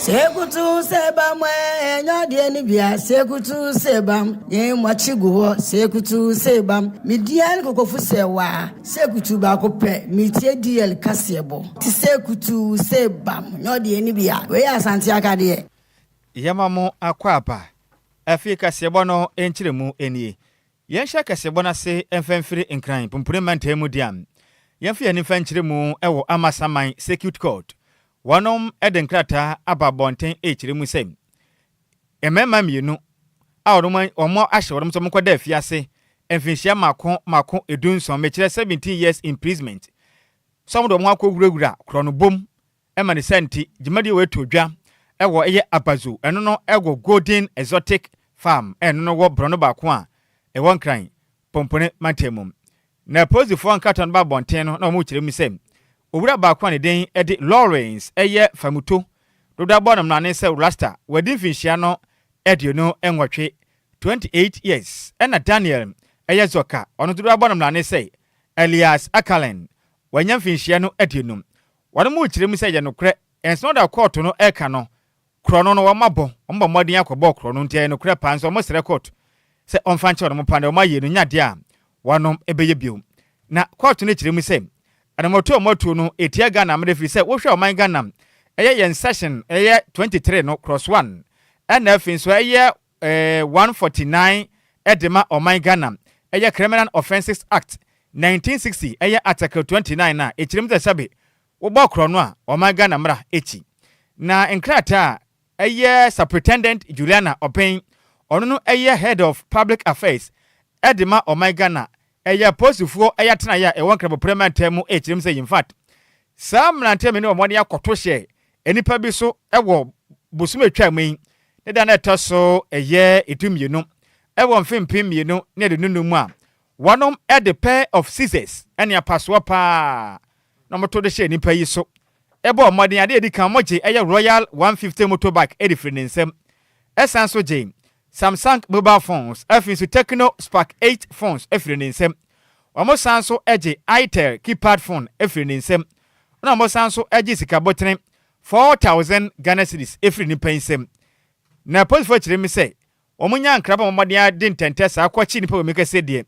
Sekutu sebam enya de ni bia sekutu sebam yen mwachigo sekutu sebam midian kokofu sewa sekutu ba ko pe mitie DL kasebo ti sekutu sebam nyo de ni bia we asante akade yamamo akwapa afi kasebo no enchiremu enie yenhya kasebo na se emfamfiri enkran pumpure mantemu diam yemfi ani fanchiremu ewo amasaman security court wanom edenkrata ababonten echiremu sem emema mienu awodom omo ahyewodom so mkoda afiase emfinhia mako edunson mekire 17 years imprisonment somodo mo akoguragura krono bom ema ne santi gimadi wetodwa ewo eye abazu eno no ego golden exotic farm eno no wo brono baako a ewon kran pompone mantemum na posifo ankaton babonten no na mo kiremu sem owura baako ne den edi Lawrence eye famuto doda bonam na ne se rasta wadi finhia no edi no enwotwe 28 years ena Daniel eye zoka ono doda bonam na ne se Elias Akalen wanya finhia no edi no wano mo kiremu se ye no kre enso da court no eka no krono no wamabo omba modin akobo krono ntia no kre panso mo sere court se onfanche no pande o maye no nyade a wano ebeye bio na court no kiremu se moto no etia Ghana mrefri se wo hwe o man Ghana eye yen session eye 23 no cross 1 and afin so eye 149 edema o man Ghana eye Criminal Offences Act 1960 eye article 29 na echirim te sabe wo bokro no a o man Ghana mra echi na enkrata eye Superintendent Juliana Open ono no eye Head of Public Affairs edema o man Ghana eye posifuo eye tena ya ewon krabo parliamentemu echirim say in fact sam na ntemi ne omode akoto hye enipa bi so ewo bosumetwa mwen ne da na toso eye etumienu ewo mfimpiemienu ne de nunu a wonom e the pair of scissors ene apaso pa na moto de hye enipa yi so ebo omode ade edikan moje eye Royal 150 motorbike edifri nsem esanso je Samsung mobile phones, Afinsu Techno Spark 8 phones, Efrin nsem. Wamo sanso eje Itel keypad phone, Efrin nsem. Wamo sanso eje Sika botene 4,000 Ghana cedis, Efrin nsem. Na post for chiremi se, wamo nya nkraba momadia din tentesa akwa chi nipa wemeka sedie.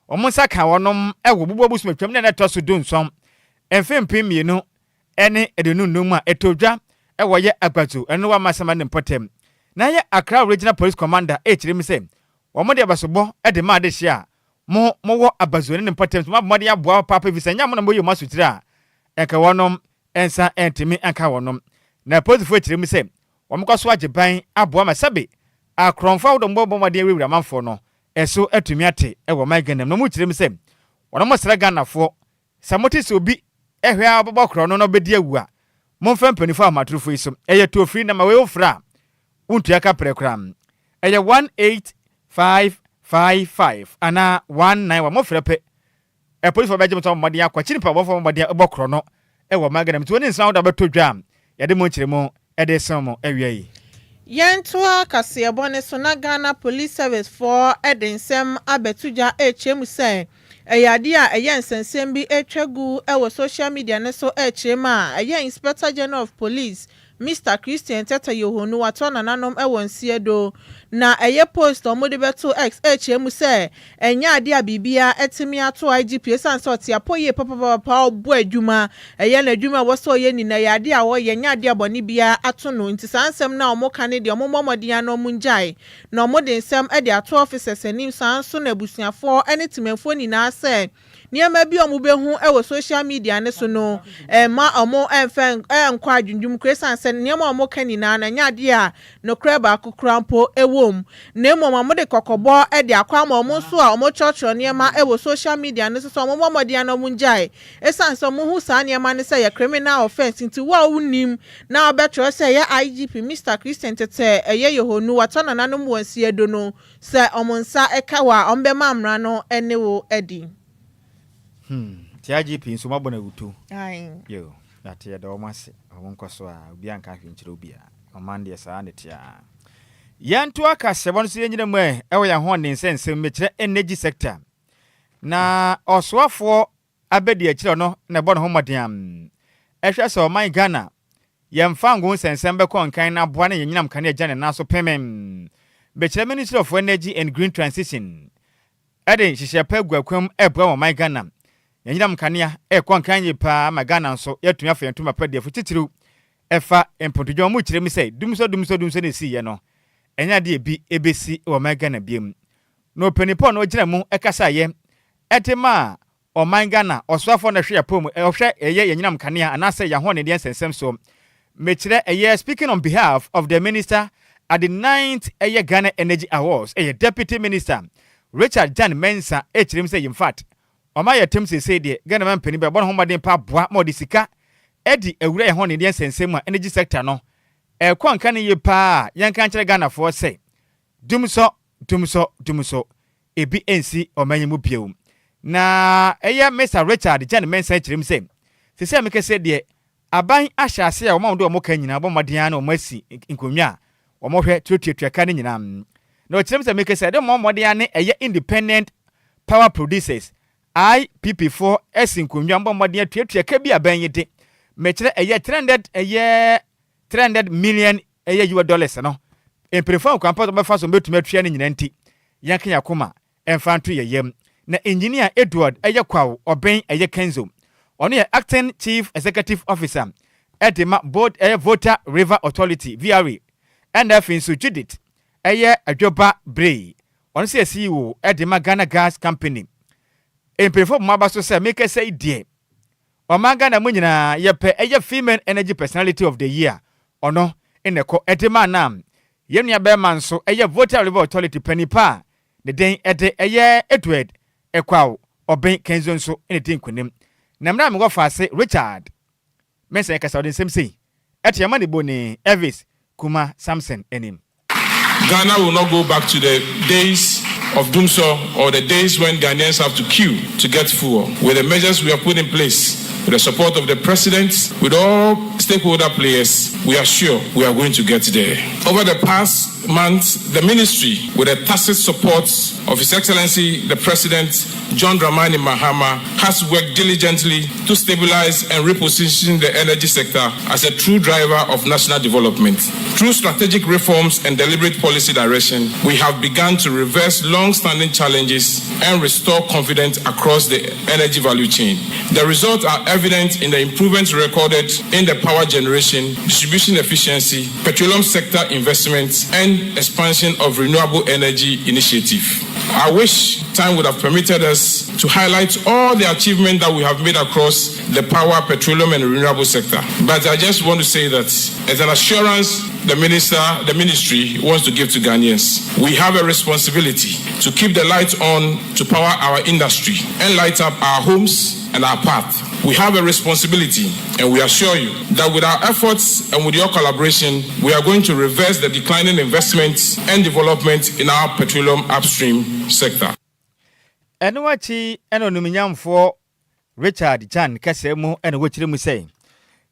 Wamo saka wonom ewo bubu busu metwam na toso dunsom. Emfempim mienu ene edenu numa etodwa ewo ye agbazu eno wa masama ne potem. Na ye Accra Regional Police Commander echiremi se womode abasobo ede ma de hia mo wo abazuane ne potem so mabode aboa papa visa nya mo na moyo masutira enka wonom ensa entimi enka wonom na police echiremi se womkwaso agiban aboa masabe akronfa wo dombo bomode awura manfo no eso atumi ate ewo maganem no mu chiremi se wonom sra Ghanafo samoti se obi ehwe abobokro no bedi awua momfa mpanifo amatrofo iso eye to free na mawe ofra untu yaka prekram eye 18555 ana 19 mo frepe e police for bejem to mmode akwa chiri pa bofo mmode ebokro no e wo magadam to ni nsan da betodwa ye de mo chiremo e de sam ewie Yentua kasebone so na Ghana Police Service for edensem abetudwa echemu se eyade a eyensensem bi etwagu ewo social media ne so echema eye Inspector General of Police Mr. Christian Teta Yohonu watona nanom ewonsiedo na eye post omode beto x echemu se enya ade a bibia etimi ato IGP sansot apoye papa obo adwuma eye na adwuma woso ye ni na yade a wo ye nya ade aboni bia ato no nti sansem na omoka ne de omomomode ano munjai na omode nsem ede ato officers anim sanso na abusuafo ene timemfo ni na se niema bi omubehu ewo social media ne so no ma omo enfen enkwa adwundwum kresan se niema omo kanina na nyade a no kreba akukrampo ewom na emo mamode kokobo ede akwa ma omo so a omo churcho niema ewo social media ne so omo momode ano munjai esan so mo hu sa niema ne se ye criminal offense nti wa unim na obetro se ye IGP Mr. Christian Tete eye Yohonu watona nanom wansiedo no se omo nsa ekawa ombe mamra no enewo edi TIGP nso mabona wutu yo na tie da omase omonkoso a obi anka hwenkyere obi a omande sa ne tia yantu aka sebon so yenyina mu ewo ya ho ne nsensem mekire energy sector na osoafo abedi akire no na bo no homoden ehwe so man Ghana yɛmfa ngo nsɛnsɛm bɛkɔ nkan na aboa na yɛnyinam kanea gya ne naso pemem bɛkyerɛ Ministry of Energy and Green Transition ɛde hyehyɛ pa guakwam ɛboa wɔ man Ghana yɛnyinam kanea ɛkɔ nkan yɛ pa ma Ghana nso yɛtumi afɛ ntoma pa deɛ fotitiriw ɛfa mpotodwa mu kyerɛ mi sɛ dumso ne si yɛ no ɛnya de bi ebesi wɔ man Ghana biem no penipɔ no gyina mu ɛkasa yɛ ɛtema ɔman Ghana ɔsoafo na hwɛ pom ɔhwɛ ɛyɛ yɛnyinam kanea anasɛ yɛho ne deɛ nsɛnsɛm so mekyerɛ ɛyɛ speaking on behalf of the minister at the 9th ɛyɛ Ghana Energy Awards ɛyɛ Deputy Minister Richard Jan Mensa ɛkyerɛm sɛ in fact ɔma yɛ tem sɛ deɛ Ghana man pani bɛ bɔ ho maden pa boa ma ɔde sika ɛdi awura yɛ ho ne deɛ nsɛnsɛm a energy sector no ɛkɔ nka ne yɛ pa yɛnka kyerɛ Ghana foɔ sɛ dumso ebi ensi ɔman mu biom na ɛyɛ Mr. Richard Jan Mensa kyerɛm sɛ sɛ meka sɛ deɛ aban ahyɛ ase a ɔma ndo ɔmo ka nyina bɔ maden na ɔmo asi nkonwa ɔmo hwɛ tuatuatuaka ka ne nyina na ɔkyerɛm sɛ meka sɛ de ɔmo maden ne ɛyɛ independent power producers IPP4 asi nkonwa bɔ maden tuatuaka bi aban yi de mekyerɛ ɛyɛ 300 million ɛyɛ US dollars no emprefo kwampa to bɛfa so betumi atua ne nyina nti yanka yakoma ɛmfa nto yɛyam na engineer Edward ɛyɛ kwaw ɔbɛn ɛyɛ Kenzo ɔno yɛ acting chief executive officer ɛdema board voter river authority VRA and afinso Judith ɛyɛ Adwoa Agyei ɔno sɛ CEO ɛdema Ghana Gas Company emprefo maba so sɛ make say die ɔman Ghana mu nyina yɛpɛ ɛyɛ female energy personality of the year ɔno eneko ɛdema nam yɛnua bɛma nso ɛyɛ voter river authority panipa ne den ɛde ɛyɛ Edward ɛkwaw ɔbɛn Kenzo nso ene den kunim na mra me go fa ase Richard mensa yɛkasa ɔde nsɛm sei ɛte yɛma ne boni Elvis Kuma Samson enim Ghana will not go back to the days of Dumso or the days when Ghanaians have to queue to get fuel. With the measures we have put in place, with the support of the president, with all stakeholder players, we are sure we are going to get there. Over the past month, the ministry, with the tacit support of His Excellency the President John Dramani Mahama, has worked diligently to stabilize and reposition the energy sector as a true driver of national development. Through strategic reforms and deliberate policy direction, we have begun to reverse long-standing challenges and restore confidence across the energy value chain. The results are evident in the improvements recorded in the power generation, distribution efficiency, petroleum sector investments, and expansion of renewable energy initiative. I wish time would have permitted us to highlight all the achievements that we have made across the power, petroleum, and renewable sector. But I just want to say that as an assurance the ministry wants to give to Ghanaians, we have a responsibility to keep the lights on to power our industry and light up our homes and our path. We have a responsibility, and we assure you that with our efforts and with your collaboration, we are going to reverse the declining investments and development in our petroleum upstream sector. Enuachi enonuminyamfo Richard Jan kasemu enwochire mu sei.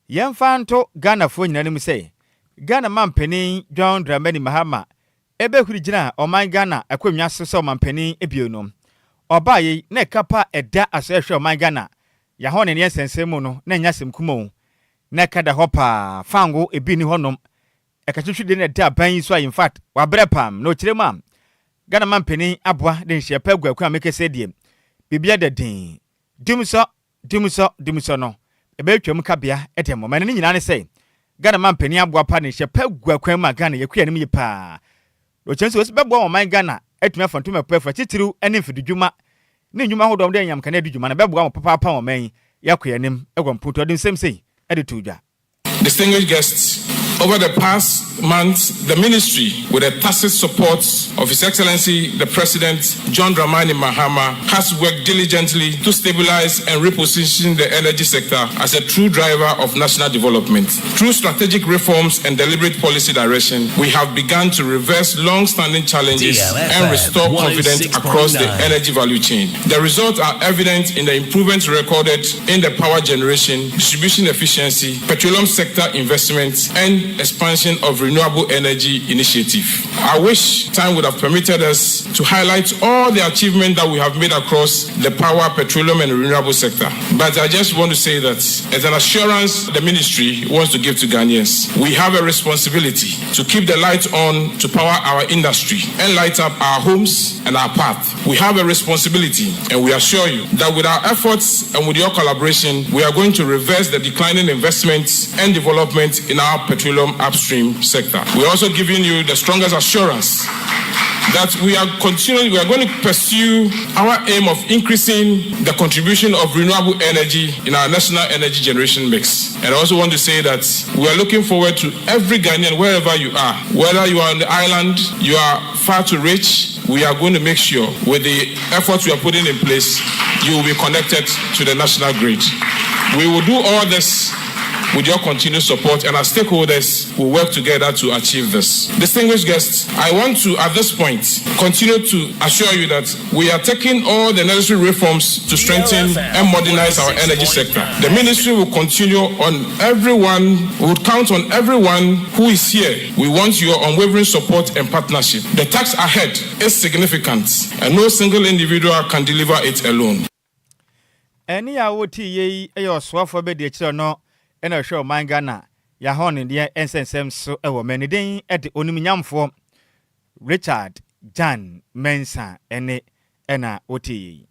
Yemfa nto Ghana fo nyina mu sei. Ghana mampeni John Dramani Mahama ebe huri gina oman Ghana akwamwa so mampeni ebionom. Obaye na kapa eda asohwe oman Ghana ya ho ne ne sensemu no na nya semkumo na kada hopa fango ebi ni honom ekatwitwide na da ban so in fact wa brepam no kirema Ghana mampeni aboa de nhye pagua kwa mekese die bibia da din dumso no ebe twam kabea edemo mane nyina ne sei Ghana mampeni aboa pa ne nhye pagua kwa ma Ghana yakua ne yipa o chenso osi bebo o man Ghana etumi afantum apafa titiru ene mfidudwuma ne nyuma hodom de nyam kana adwuma na bebo am papa o man yakua nim egwamputo de nsem sei edetudwa. Distinguished guests, over the past month, the ministry, with the tacit support of His Excellency the President John Dramani Mahama, has worked diligently to stabilize and reposition the energy sector as a true driver of national development. Through strategic reforms and deliberate policy direction, we have begun to reverse long-standing challenges DLFM and restore confidence across the energy value chain. The results are evident in the improvements recorded in the power generation, distribution efficiency, petroleum sector investments, and expansion of renewable energy initiative. I wish time would have permitted us to highlight all the achievements that we have made across the power, petroleum and renewable sector. But I just want to say that as an assurance the ministry wants to give to Ghanaians, we have a responsibility to keep the light on to power our industry and light up our homes and our path. We have a responsibility, and we assure you that with our efforts and with your collaboration, we are going to reverse the declining investments and development in our petroleum upstream sector. We're also giving you the strongest assurance that we are going to pursue our aim of increasing the contribution of renewable energy in our national energy generation mix. And I also want to say that we are looking forward to every Ghanaian, wherever you are, whether you are on the island, you are far too rich, we are going to make sure with the efforts we are putting in place, you will be connected to the national grid. We will do all this with your continued support, and our stakeholders will work together to achieve this. Distinguished guests, I want to, at this point, continue to assure you that we are taking all the necessary reforms to strengthen and modernize our energy sector. The ministry will continue on everyone, we would count on everyone who is here. We want your unwavering support and partnership. The task ahead is significant, and no single individual can deliver it alone. Any awoti ye ayo swafo be de chiro no ena hwe Ghana ya hon de ensensem so ewo meniden ede oniminyamfo Richard Jan Mensa ena oti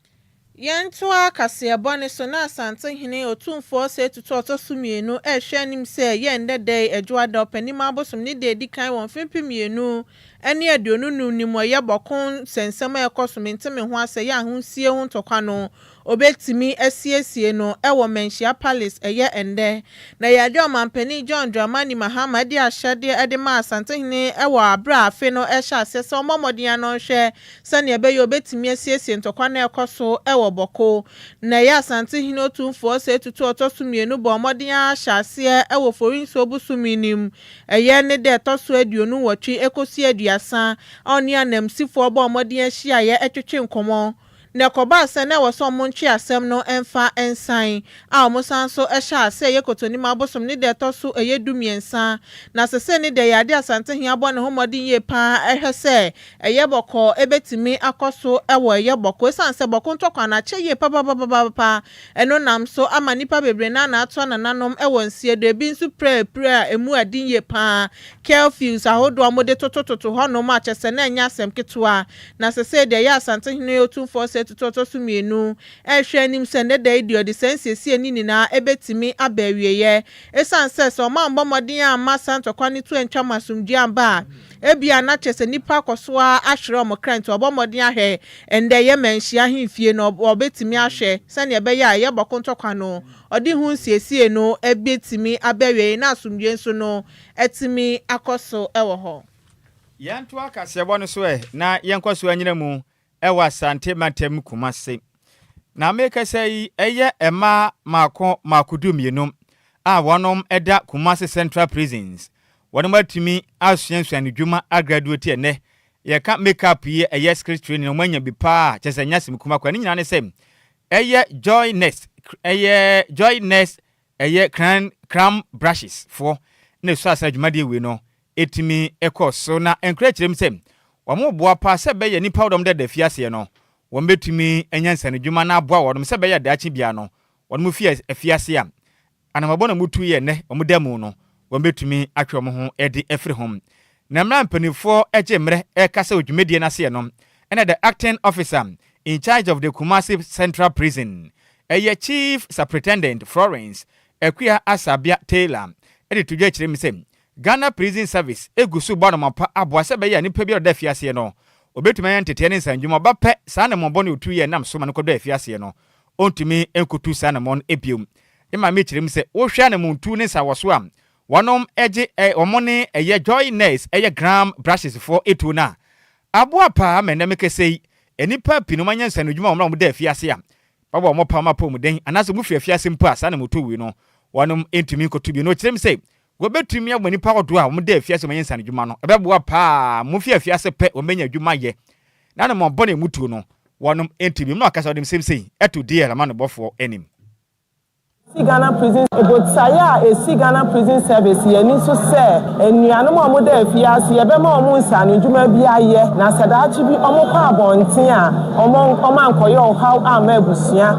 Yentoa kasebone so na asante hene otumfo se tutoto sumienu ehwe anim se yende dey Adwoa da opanima abosom ne de dikan won fempimienu ene aduonu nim oye bokon sensem ekosomente ho ase ya ahunsie ho ntokwa no obetimi asiesie no ewo Menhia Palace eye ende na yade omampani John Dramani Mahama de ahyade ede ma asante hene ewo abra afe no ehya asese omomodian no hwe sane ebe obetimi asiesie ntokwa na ekoso ewo boko na ya asante hene otumfo se tutoto sumienu bo omodian ahyase ewo forinso obusuminim eye ne de toso aduonu wotwe ekosi aduasa oni anamsifo bo omodian hia ye etwetwe nkomo na koba se na woso monchi asem no emfa ensan a omosan so ehya se ye kotoni mabosom ne de toso eyedumiensa na sese ne de yade asante hia abo ne homodin ye pa ehwe se eye boko ebetimi akoso ewo eye boko sanse boko ntokwa na che ye pa eno nam so amanipa bebre na ato na nanom ewo nsie de bi nsu pre emu adin ye pa curfews ahodo amode totototo hono ma chese na enya asem ketwa na sese de ya asante hia otumfo se tutoto sumienu ehwe anim sende de idio de sensie ni na ebetimi abawieye esanse so ma mbomodin ama santokwa ni tu entwa masumdua amba ebia na chese nipa kosoa ahwere omkrant obomodin ahwe ende ye Menhia himfie no obetimi ahwe sane ebe ya ye bokontokwa no odi hu siesie no ebetimi abawieye na asumdua nso no etimi akoso ewo ho yanto akasebo no so na yenkwaso anyina mu ewa sante mantem kumase na meka sei eye ema makudumienum a wonom eda Kumasi Central Prisons wonom atumi asuansuan dwuma agraduate ene ye ka makeup ye eye script training no manya bi pa chese nyasem kuma kwa ni nyina ne sem eye joyness eye cram brushes for ne so asa dwuma de we no etimi ekoso na encourage sem wamo boa pa se be ye nipa wodom de fiase no won betumi enyansa ne dwuma na aboa wodom se be ye daachi bia no wodom fiase a anamabona mutu ye ne omudam no won betumi atwe mo ho edi efri hom na mra mpanifo ejemre ekasa odwumedie na se no ene the acting officer in charge of the Kumasi Central Prison eye chief superintendent Florence Equia Asabia Taylor edi tudwe kire mi se Ghana Prison Service egusu bano mapa aboa se be ya nipa bi oda fiase no obetuma yan tete ne nsanjuma ba pe sa na mombo ne otu ye nam so man ko da fiase no ontumi enkutu sa na mon ebium ima me kire mi se wo hwa na muntu ne sa woso am wonom eje omone eye joyness eye gram brushes for etu na aboa pa mena me kesei enipa pinumanya nsanjuma omra mo da fiase am babo mo pa mapo mu den anaso mu fiase mpo asa na motu wi no wonom entumi enkutu bi no kire mi se go betumi agbani pa odo a mo da fiase manyen san dwuma no ebeboa pa mo fiase pe o menya dwuma ye na na mo bone mutu no wonom entimi no akasa dem semsei eto DLFM no bofo enim Ghana Prison Ebotsaya Ghana Prison Service yeni so se enuanom amoda afiase yebema omo nsane dwuma bia ye na sadachi bi omo kwa abonten a omo ankoye ohaw ama abusua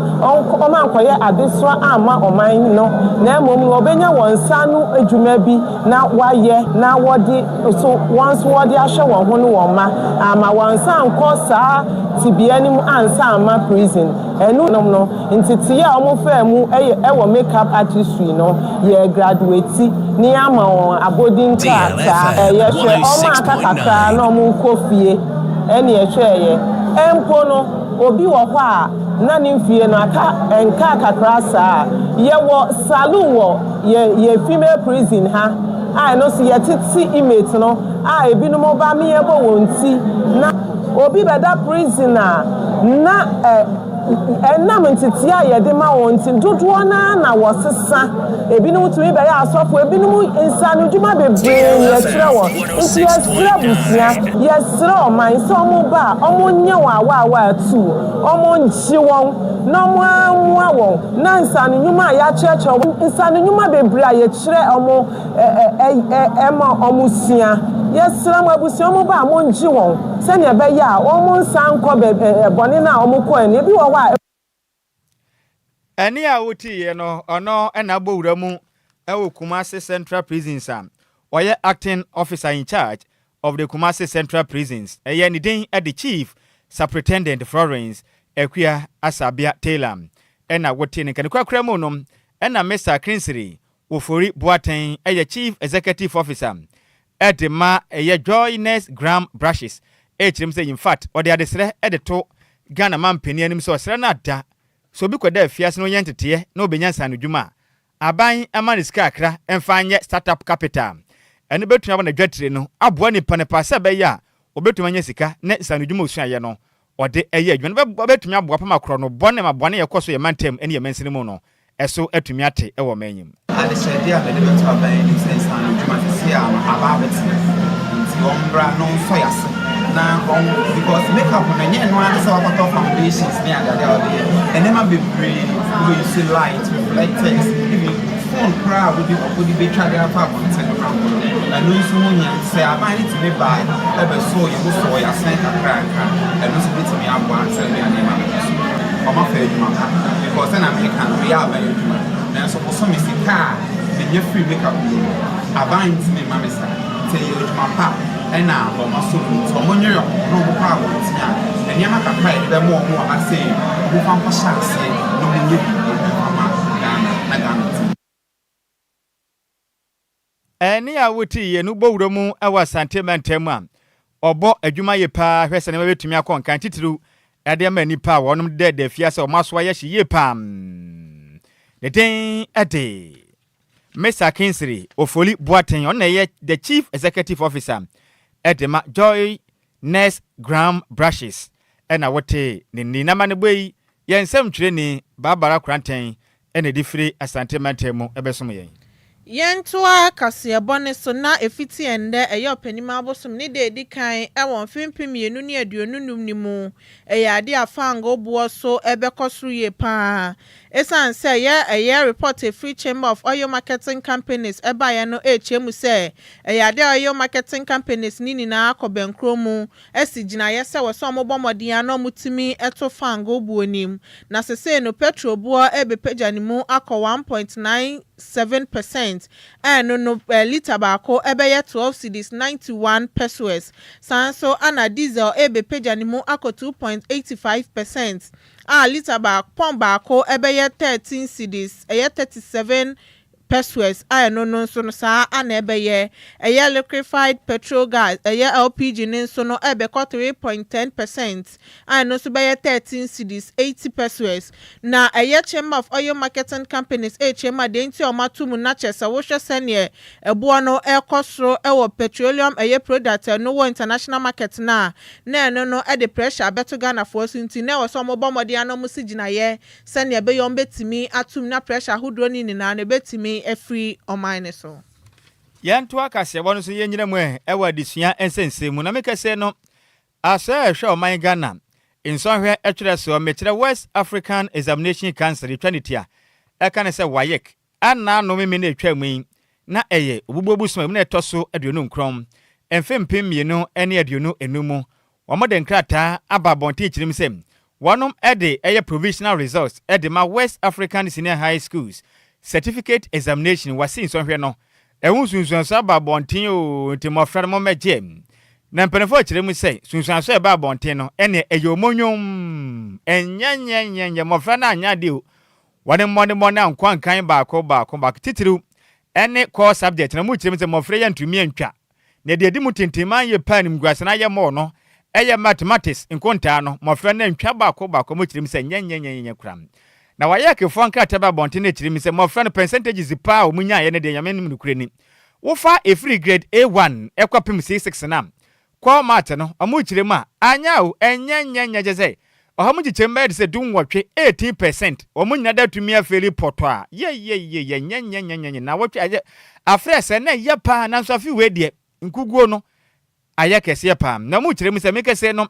omo ankoye adeswa ama oman no na emom obenya wonsanu adwuma bi na waye na wodi so once wodi ahwe won ho no won ma ama wonsa anko saa tibianim ansa ama prison enu no ntiti ya omo fa mu ewo makeup artistry no ye graduate ni ama won abodin class ye hwe omo akakakra na omo kofie ene ye hwe ye empo no obi wo ho a na ni mfie no aka enka akakra saa ye wo salon wo ye female prison ha I no see ye titi image no ebi no mo ba me ye bo wonti na obi beda prisoner na enam ntiti a ye de ma wonti dodo na wosesa ebi no mutumi be ya asofo ebi no insanu dwuma bebre ye kire wo nti ye sira busia ye sira oman so mo ba omo nye wa atu omo nchi won na mo anwa won na insanu dwuma ya cheche insanu dwuma bebre a ye kire omo ema omo sia yes ram abusia mo ba mo nji won se ne be ya omo nsan ko boni na omo ko eni bi wo wa eni a woti ye no ono na bowura mu ewo Kumasi Central Prisons oye acting officer in charge of the Kumasi Central Prisons eye ni den the chief superintendent Florence Enquires Asabia Taylor ena woti ne kan kwakra mu no ena Mr. Kinsiri Ofori Boaten eye chief executive officer Edema joyness gram brushes etrim say in fact or the adesre edeto Ghana man penianim so sre na da so bi kwada afiase no yentete na obenyansa no dwuma aban amaniska akra emfanye startup capital ene betuma na dwatire no aboa ni panepa se be ya obetuma nya sika na sanu dwuma osuaye no ode eye adwuma betuma aboa pama kro no bone mabone yekoso ye mantem ene ye mansini mu no eso atumi ate e wo manyim adesre dia be de to aban ni sense sanu dwuma se ya aba beti nti ombra no so yase na because makeup na nye no answer about foundations ni agade ode and never be brave we see light reflectors even phone crowd would be trigger up on Telegram and no so munya say aban it be by e be so you so ya send akranka and no so bit me abo answer me anema o ma fa eduma because na American we are by eduma na so so me sika me free makeup aban it me mama say tell you eduma pa and now so money no pa wontia and yama ka pa be mo ase mo fa pa chance no mo nyi mama na Ghana eni a woti ye no bowura mu awa sentiment am obo adwuma ye pa hwese ne betumi akonkan titiru ade ma nipa wonom de fiase o maso ye hye ye pam the thing ade Mr. Kinsiri Ofoli Boaten on the chief executive officer Edema joyness gram brushes ena wote ni nama ne boyi yensem twire ni babara kranten ena difiri asante mantemu ebesom yen Yentoa kasebone so na efiti ende eyo panima abosom ni de edikan ewon fimpim yenu ni aduonunum ni mu eyade afanga obuo so ebekosru ye pa esan say ye report a free chamber of oil marketing companies eba ye no echemu say eyade oil marketing companies ni na akobenkro mu esigina ye se woso mobomodi ano mutimi eto fanga obuo nim na sese no petrol buo ebepagani mu akọ 1.97% and no liter bako ebeye 12 cedis 91 pesos sanso ana diesel ebepagani mu akọ 2.85% liter bako ebeye 13 cedis 37 pesos no so sa ana ebeye liquefied petrol gas LPG so no ebeko 3.10% no so beye 13 cedis 80 pesos na chamber of oil marketing companies chema de nti o matumu na chesa wo hwe sene ebo no ekosro ewo petroleum product no wo international market na no the pressure beto Ghana for nti na wo so mo bomode ano mo sigina ye sene be yom betimi atum na pressure hodro ni na betimi free or minus so yanto akase wono so yenyina mu ewa disua ensense mu na mekase no asa hwe o man Ghana insonhwe etwere so metire West African Examination Council twanitia eka ne se wayek ana no me na etwa mu yi na eye obubobu suma mu na etoso aduonu nkrom emfempem mienu ene aduonu enumu wamode nkrata ababonte chirim sem wanom ede eye provisional results ede ma West African Senior High Schools certificate examination wasi nsonhwe no ehunsunsunso ababonte o ntimofra mo megye na mpenefo chirim se sunsunso ababonte no ene eye omonyom enyanyanyanyan mofra na anyade o wane mmone ankwankan baako titiru ene core subject na mu chirim se mofra ya ntumi antwa na de edi mu tintiman ye panim guase na ye mo no eye mathematics nkonta no mofra na ntwa baako mu chirim se nyanyanyanyan kram na waye akefo nkata ba bonte na chirim se mofra no percentages pa o munya ye ne de nyame nim nukure ni wo fa a free grade A1 ekwapem C6 na kwa mate no amu chirim a anya o enyanyanyan jeze ohamu chichemba de se dunwotwe 18% omunyina da tumi afeli poto a ye nyanyanyanyan na wotwe aje afrese na ye pa na nso afi we de nkuguo no aya kese pa na mu chirim se mekese no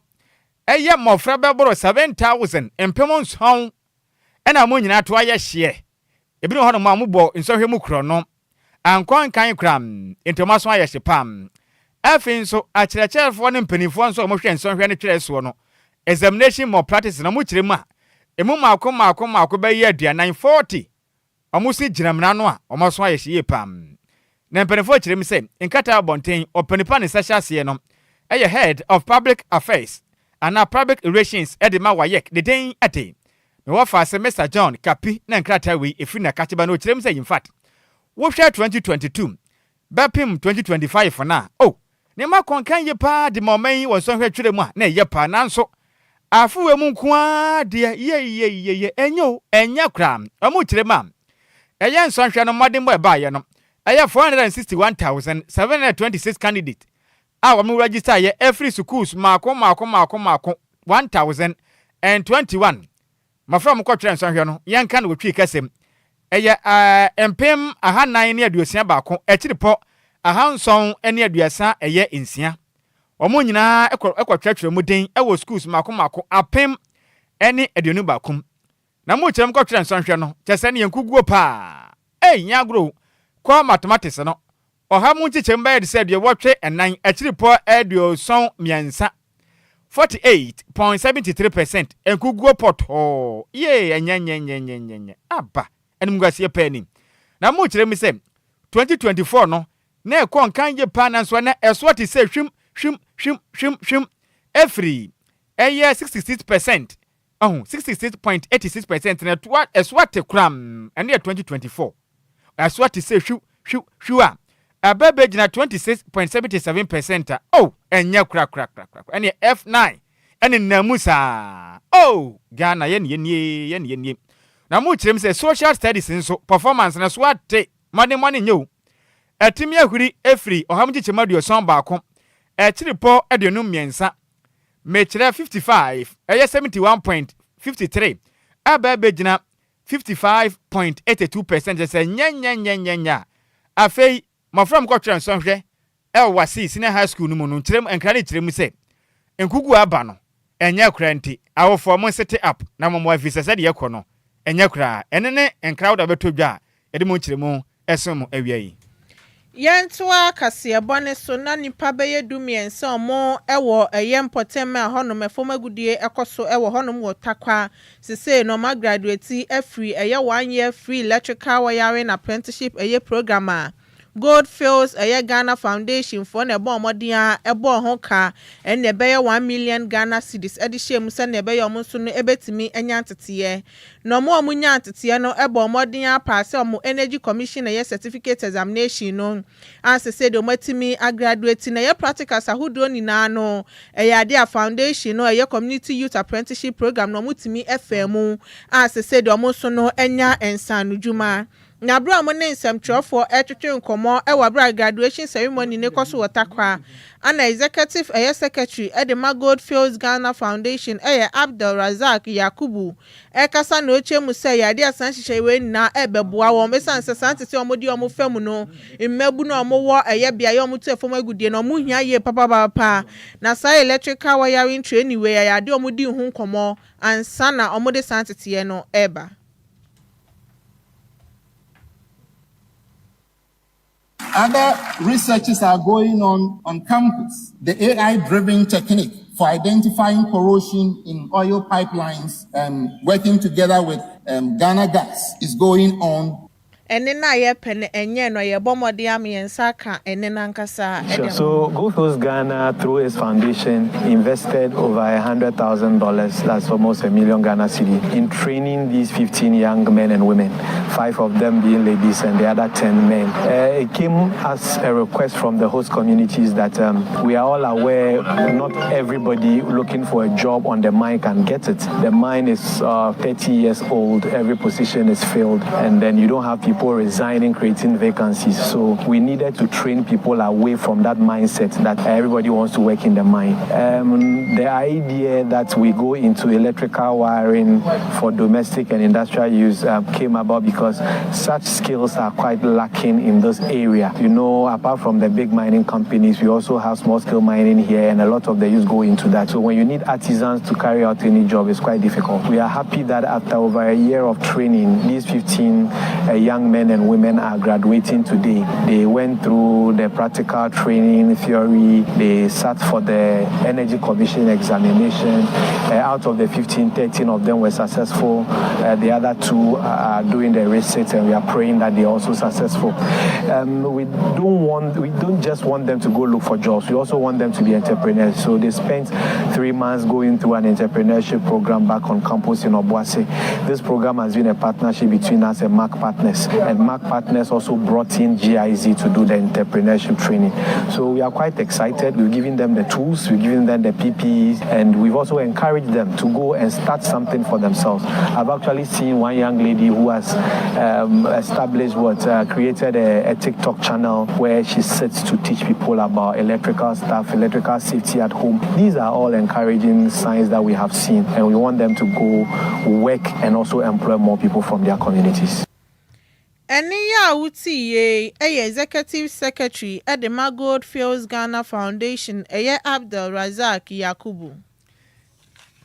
eye mofra beboro 7000 empemo nson ena mu nyina to aya hye ebinu ho no ma mu bo nsohwe mu kro no ankon kan kram entomaso aya hye pam afin so akyerɛkyerɛfo ne mpanifo nso mo hwɛ nsonhwe ne twere so no examination more practice na mu chirim a emu maako ba ye aduanan 40 omusi giramna no a omoso aya hye pam na mpanifo chirim se nkata bonten opanipa ne sahase no eye head of public affairs and public relations edema wayek the den ate me wafa se Mr John Kapi na nkrata wi efi na kacheba no chirim se in fact wo hwɛ 2022 bapim 2025 na ne ma konkan ye pa de momen wo so hwɛ twere mu a na ye pa nanso afuwe mu nkoa de ye enyo enya kram amu chirim a eye nso hwɛ no modern boy ba ye no eye 461,726 candidate our mu register ye every schools mako 1021 mafra mu kwatwere nso hwe no yanka na wotwi kasem eye empem ahanan ne aduosia baako ekiripo ahanson ne aduasa eye nsia omo nyina ekwatwere mu den ewo schools mako apem ene aduonu baako na mu kyerem kwatwere nso hwe no kyese ne yankuguo pa nyagro kwa mathematics no oha mu chichemba de se de wotwe enan ekiripo aduoson miensa 48.73% enkuguo poto enyanyanyanyanyan aba enumgase pani na mu kyerem se 2024 no na ekon kan ye pa na so na eso ti se hwim every eye 66% 66.86% na to eso te kram ene 2024 eso ti se hwa abebe gina 26.77% enya kra ene F9 ene namusa Ghana yen na mu kyerem se social studies nso performance na so ate money nyew atimi ahuri efri ohamji chemadu son baako ekiripo aduonu miensa mechire 55 eye 71.53 abebe gina 55.82% jese nyanya afei mafram kwatwere nsonhwe wasi senior high school numu no kyerem enkrane kyerem se enkugu aba no enya kra nti awofo mo set up na mo afisa se de yekọ no enya kra enene enkrawda betodwa edimo kyerem esum awiai Yentua Kasiebone so na nipa beye dumiense omo ewo eyempoteme ahonom efomagudie ekoso ewo honom wotakwa sese no ma graduate free eye 1 year free electrical wiring apprenticeship eye programmer Goldfields eye Ghana Foundation for na ebo omodia ebo ho ka ene beye 1 million Ghana cedis edihye mu se na beye omonso no ebetimi enyanteteye no mo omunyanteteye no ebo omodia pass omo energy commission eye certificate examination no as said omatimi graduate na eye practicals ahudo ni na no eye ade foundation no eye community youth apprenticeship program no mutimi FM as said omonso no enya ensanu juma na bro amone nsem trofo etwetwe nkomo ewa bra graduation ceremony ne koso watakwa ana executive secretary Edema Goldfields Ghana Foundation Abdul Razak Yakubu kasa na oche mu se yade asan hihye we na ebeboa wo mesan sesan tete omodi omo fam no mmabu na omo wo bia ye omo tu efom agudie na omo hia ye papa na sai electrical wiring training we yade omodi hu nkomo ansa na omode san tete no eba Other researches are going on campus. The AI-driven technique for identifying corrosion in oil pipelines and working together with Ghana Gas is going on. And na ye pen enye no ye bomode amiensa ka ene nankasa. Sure. So Goldfields Ghana, through its foundation, invested over $100,000, that's almost $1 million Ghana cedi, in training these 15 young men and women, 5 of them being ladies and the other 10 men. It came as a request from the host communities that we are all aware not everybody looking for a job on the mine can get it. The mine is 30 years old, every position is filled, and then you don't have people resigning, creating vacancies. So we needed to train people away from that mindset that everybody wants to work in the mine. The idea that we go into electrical wiring for domestic and industrial use came about because such skills are quite lacking in this area. You know, apart from the big mining companies, we also have small scale mining here, and a lot of the youth go into that. So when you need artisans to carry out any job, it's quite difficult. We are happy that after over a year of training, these 15 young men and women are graduating today. They went through the practical training, theory. They sat for the Energy Commission examination. Out of the 15, 13 of them were successful. The other 2 are doing the research, and we are praying that they are also successful. We don't just want them to go look for jobs. We also want them to be entrepreneurs. So they spent 3 months going through an entrepreneurship program back on campus in Obuasi. This program has been a partnership between us and Mark Partners. And Mark Partners also brought in GIZ to do the entrepreneurship training. So we are quite excited. We've given them the tools, we've given them the PPEs, and we've also encouraged them to go and start something for themselves. I've actually seen one young lady who has created a TikTok channel where she sits to teach people about electrical stuff, electrical safety at home. These are all encouraging signs that we have seen, and we want them to go work and also employ more people from their communities. Eni ya uti ye executive secretary at the Goldfields Ghana Foundation Abdul Razak Yakubu.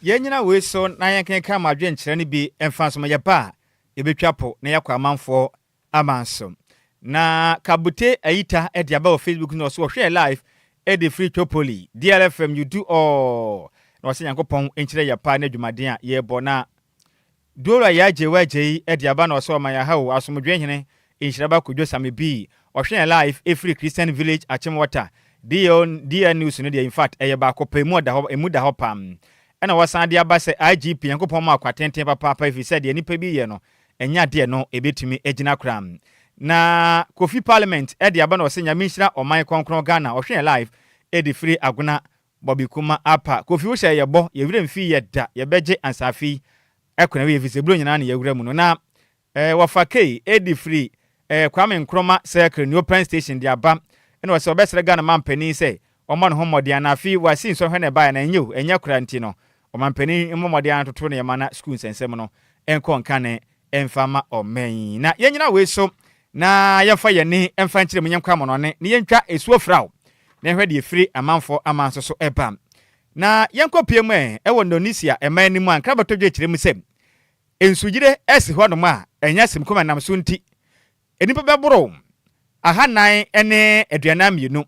Yenyina we so na yanken ka madwen kyerɛ ne bi emfanso ya ba ebetwapo na yakwa amanfo amanso. Na kabute ayita e dia ba o Facebook no so hwe live e de free chopoli DLFM you do all. Na wase yankopon enkyerɛ ya pa na dwumaden a ye bɔ na Adwoa Agyei e dia ba na so ma ya ha o asomdwe hene Nhiraba kodwo Sammy B ohwe live e free Christian village Achimwater DL news no dia in fact e ba kopa emu da ho pam ena wasan de aba se IGP yankopon ma kwatenten papa ifi said ye nipa bi ye no enya de no ebetumi agina kram na Kofi Parliament e de aba na osenya minhira oman konkron Ghana ohwe live e de free aguna Bobby Kuma apa Kofi wo hye ye bo ye wire mfi ye da ye beje ansafi ekona we vise bro nyina na ye wura mu no na wafakei e de free Kwame Nkrumah Circle New Open Station de aba ena wase obesere Ghana mampani se oman homodi anafi wasi nso hwene ba na enyu enya kuranti no omampani mmomodi antoto ne yama na school nsensem no enko nkane emfama omen na yenyina we so na yefa ye ni emfa nkire munyenkwa mo no ne yentwa esuo fraw na hwe de free amanfo amanso so eba na yenko pie mu wo Indonesia eman ni mu anka batodwe kire mu sem ensugire esi ho no ma enya sim koma nam so nti enipa beboro aha nan ene aduana mienu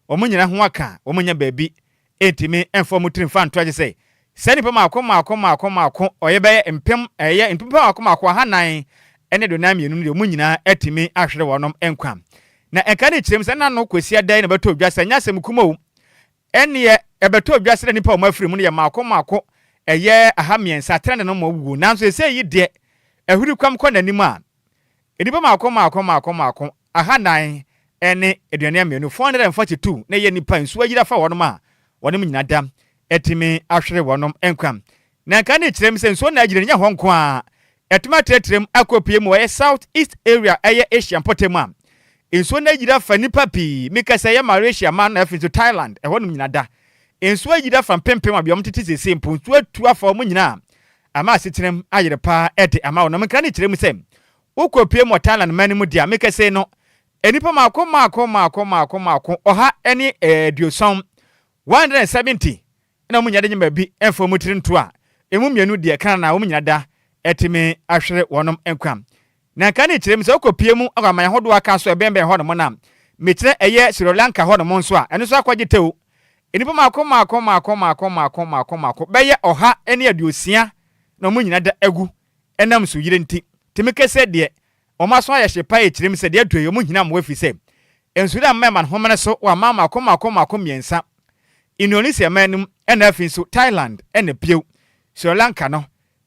omunyina ho aka omunya baabi entimi enfo mutrim fan toje say senipa makoma oyebe empem eye entupa makoma aha nan ene aduana mienu no omunyina etimi ahwere wonom enkwa na enka ne kirem se na no kwesi dan na beto dwase nya sem kumo ene ebeto dwase nipa o mafiri mu ne makoma eye aha miensa trend no mawugo nanso ese yi de ehuri kwam kɔ nanim a enipa makoma aha nan ene aduane mienu 442 na ye nipa nsu agira fa wonom a wonom nyina da etimi ahwere wonom enkwa na nka ne kirem se nso na agire nya ho nko a etuma tretrem akopie mu eye South East area eye Asian potem a nso na agira fa nipa pi mikasa ye Malaysia man na afi to Thailand wonom nyina da nso agira fa pempem abiom tete sese mpo nso atu afa wonom nyina ama asiterem ayere pa ede ama wonom nka ne kirem se ukopie mu Thailand man mu dia mikasa no enipa makoma oha eni duosom 170 na munya de nyima bi enfo mutiri nto a emu mienu de kan na omunya da etimi ahwere wonom enkwa na kan ne kirem se okopie mu agama hodo aka so ebembe ho no na metre eye Sri Lanka ho no monso a eno so akwaje tew enipa mako beye oha ene aduosia na mo nyina da agu enam so yire nti temekese de omaso aye hyepa e kirem se de adoye mo nyina mo afi se ensu da mmema ho mene so wa mako miensa Indonesia manum ena afi so Thailand ena piew Sri Lanka no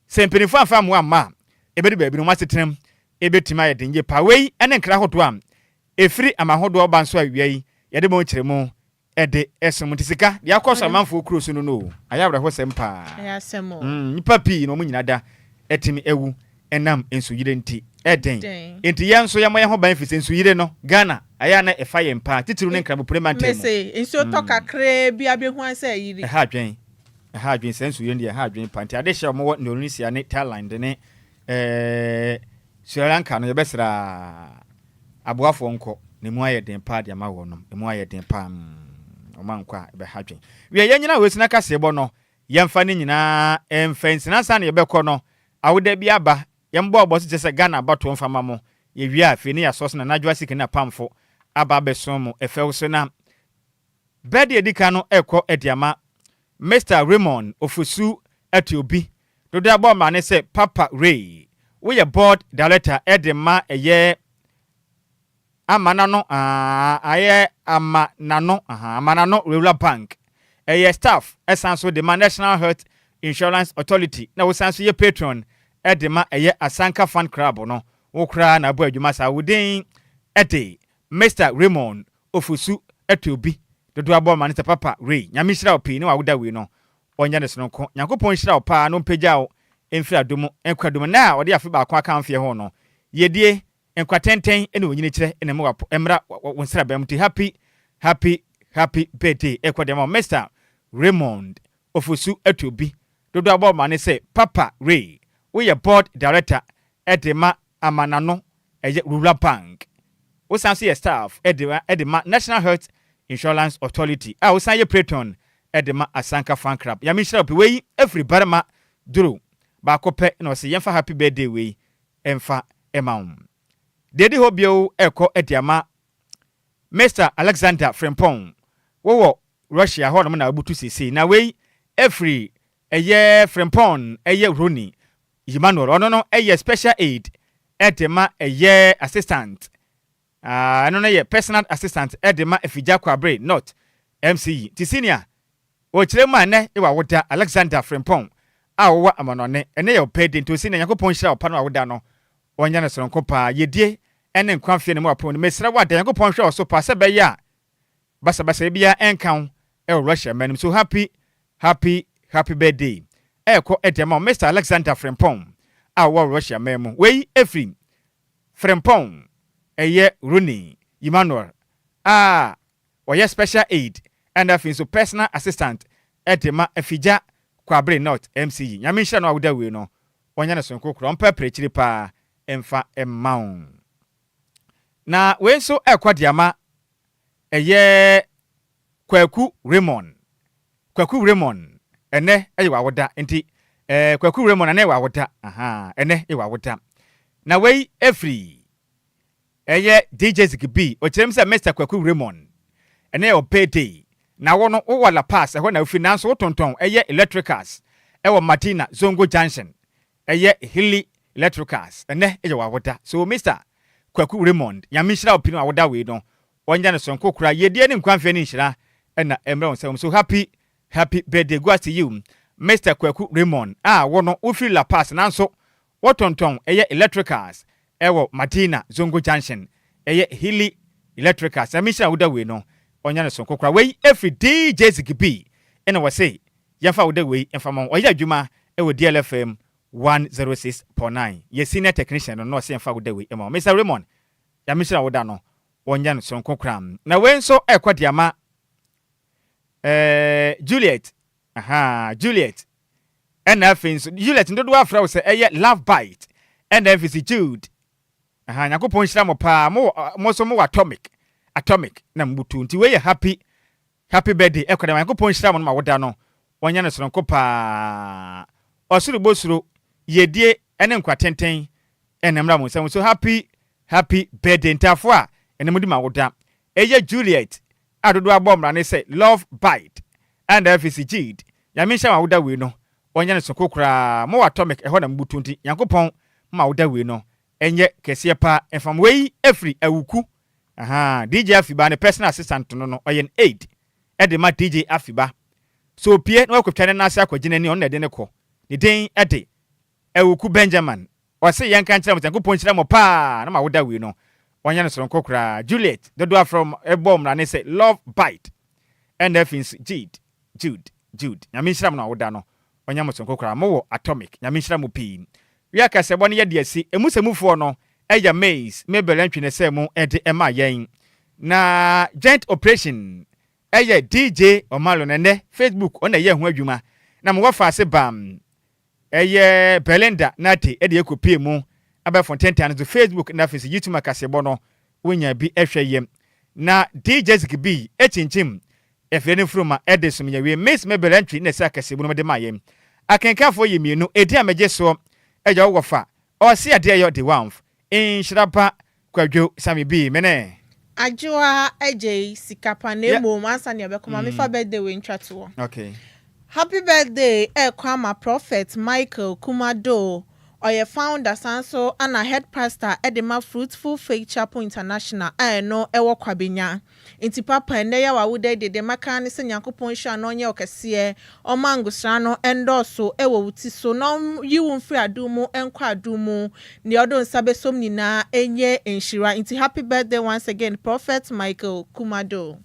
sempenifu afa mo amma ebedi baabi no masetrem ebetima ye denje pa wei ene nkra hodo am efiri amahodo oba nso awiai yede mo kiremu ede esum tisika de akoso manfo okuro no ayabra ho sempa ayasemo nipa pi no mo nyina da etimi ewu enam ensu yire nti eden enti ye nso yamo ye ho ban fise ensu yire no Ghana aya na efa ye mpa titiru ne nkra bo premantemu mese ensu to kakre bia be hu ansa yiri ha adwen sensu yire ndi ha adwen panti ade hye mo Indonesia ne Thailand ne Sri Lanka no yebesra aboafo nko ne mu aye den pa de ma wo no mu aye den pa omankwa ebe hadwen we ye nyina we sina kase bo no yemfa ne nyina emfensi na sa ne yebekọ no awoda bi aba yembo obo se se Ghana bato mfama mo ye wi afi ne ya sos na Adwoa Sika na pamfo aba beso mo efewso na bedi edika no ekọ ediama Mr. Raymond Ofusu Atiobi dodo abo ma ne se Papa Ray we ye board director edema eye amanano aye amanano Rural Bank eye staff esanso de National Health Insurance Authority na wo sanso ye patron edema eye Asanka Fan Club no wo kra na abo adwuma sa wodin ede Mr. Raymond Ofusu Atiobi dodo abo ma ne se Papa Ray nyame hira opi ne wa woda we no onya ne sonko yakopon hira opa no mpagya emfira adomo enkwadom na ode afi ba kwa kan fie ho no yedie enkwatenten ene onyine kire ene mo wapo emra wonsra bamti happy birthday ekwadem Mr. Raymond Ofusu Atiobi dodo abo ma ne se Papa Ray we ye board director edema amanano eye Rural Bank wo sanso ye staff edema National Health Insurance Authority wo san ye patron edema Asanka Fan Club ya mishra pe we every barma duro ba kope na se yemfa happy birthday we emfa emaum dedi hobio eko ediama Mr. Alexander Frempong wo Russia ho no na abutu sisi na we every eye Frempong eye Roni Emmanuel ono no eye special aid edema eye assistant no na ye personal assistant edema efija kwabre not MCE tisinia o kirema ne e wa woda Alexander Frempong awowa amanone ene ye opedi nto sini yakopon hira opa no awoda no onya ne sonko pa yedie ene nkwanfie ne mu apon mesra wada yakopon hwe oso pa se be ya basa bia enkan e Russia manim so happy birthday eko edema Mr. Alexander Frempong awo Russia memu we efrim Frempong eye Roni Emmanuel oye special aid and afin so personal assistant edema efija kwabre not MCE nyame hira no awoda we no onya ne sonko kro mpa prechiri pa emfa emaun na we so ekwadiama eye Kwaku Raymond ene eye wawoda enti Kwaku Raymond ene wawoda ene e wawoda na we every eye DJ Zigby o kirem se Mr. Kwaku Raymond ene o payday na wono wo wala pass ehwe na finance wo tonton eye electricals ewo Martina Zongo Junction eye Hilly Electricals ene eye wawoda so Mr. Kwaku Raymond nyame hira opino awoda we no onya ne sonko kura yedie ne nkwanfe ne hira na emre on so happy birthday go to you Mr. Kwaku Raymond wono wo free La Pass nanso wo tonton eye electricals ewo Martina Zongo Junction eye Hilly Electricals nyame hira awoda we no onya ne sonko kura we every DJ Zigby ene wo say yafa woda we enfama oya adwuma ewo DLFM 106.9 ye senior technician no say emfa woda we ema Mr. Raymond ya mishira woda no onya ne sonko kura na we nso ekwadiama Juliet and afins Juliet ndodo afra wo say eye love bite and emphasis Jude nyakopon hira mo pa mo so mo atomic na mbutu nti we ye happy birthday ekwada nyakopon hira mo ma woda no onya ne sonko pa osuru bosuru yedie ene nkwatenten enemra mo so happy birthday ntafo a enemudi ma woda eye Juliet adodo abomra ne say love bite and FCG nyame hye ma woda we no onya ne sokokra mo atomic eho na mbutu nti yankopon ma woda we no enye kese pa enfam we every awuku DJ Afiba ne personal assistant no oyen 8 ede ma DJ Afiba so pie na wakotwa na ase akwagye ni on na de ne ko ni den ede awuku Benjamin o se yanka nkyira mo yankopon nkyira mo pa na ma woda we no onya ne sokokra Juliet dodo from ebom na ne say love bite and FCG Jude nyame nhyira mo na woda no onya mo sokokra mo wo atomic nyame nhyira mo pi wi aka se bone ye de asi emusemufo no eya maze mebel antwene se mu ede ema yen na joint operation eya DJ Omalo nene Facebook ona ye ho adwuma na mo wafa ase bam eye Belinda nati ede ekopie mu aba fontentan zo Facebook na face YouTube akasebo no wonya bi ehwe yem na DJ Zikbi echinchim efreni fruma ede sumya we maze mebel antwene se akasebo no de mayem akenkafo yemienu edi amagye so eja wofa o se ade yo de wanf Nhiraba kwadwo Sammy B mene Adwoa Agyei Sika panemo mansa ne obekoma me fa birthday we ntwato. Okay. Happy birthday Kwama Prophet Michael Kumado oye founder sanso ana head pastor Edema Fruitful Faith Chapel International no ewo kwabenya inti papa ende ya wawude de maka ne se Nyankopon hwa no nye okese o mangusra no endorso ewo wuti so no yiwu mfiri adumu enkwa adumu ni odo nsabesom nyina enye enhyira inti happy birthday once again Prophet Michael Kumado.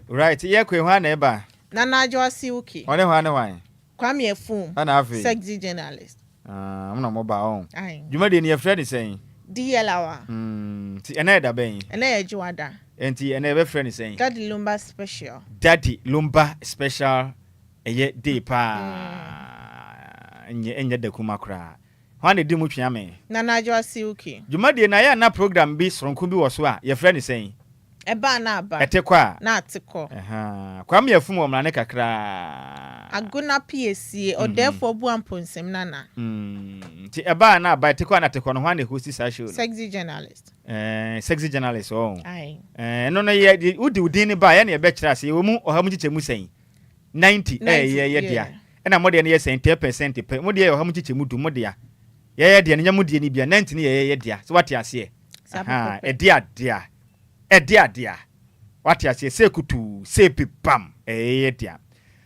Right, ye kwehwa na eba Nana Adwoa Siuki one hwa na wan Kwame Efum ana afi sexy journalist. Mna mo ba on Ai juma de ne ye friend saying DLFM ti ena da ben ena ye juada enti ena be friend saying Daddy Lumba special special eye day pa enye da kuma kra hwan de mu twia me Nana Adwoa Siuki juma de na ya na program bi soronko bi wo so a ye friend saying eba na aba etekwa na atiko kwam ya fum omra ne kakra aguna PSC o therefore bu amponsem nana ti eba na aba etekwa na atiko no hwan de host sa show sexy journalist oh ai no ye udi udin ni ba ya na ye be kira se wo mu oha mu chichemu sen 90 ye dia na mo de ne ye sen 10% pe mo de oha mu chichemu du mo de ya ye de ne nya mo de ni bia 90 ne ye dia so what ya se dia what ya say kutu say pipam dia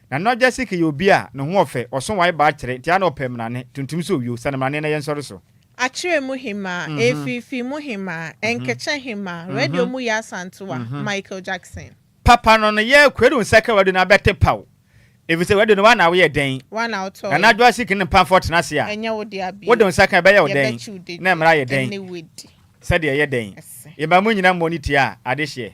na no just ke obi a no ho ofe oso wan ba kire tia na opem na ne tuntum so wio sana mane na yen sori so akire muhima efifi muhima enkeche hima radio mu ya santoa Michael Jackson papa no ye kwedu nsaka wadu na bete paw efi se wadu no wana we den one out na Adwoa Sika ne pamfort na se a enya wo dia bi wadu nsaka be ye wo den na mra ye den said ye den ye ba mu nyina moniti a ade hye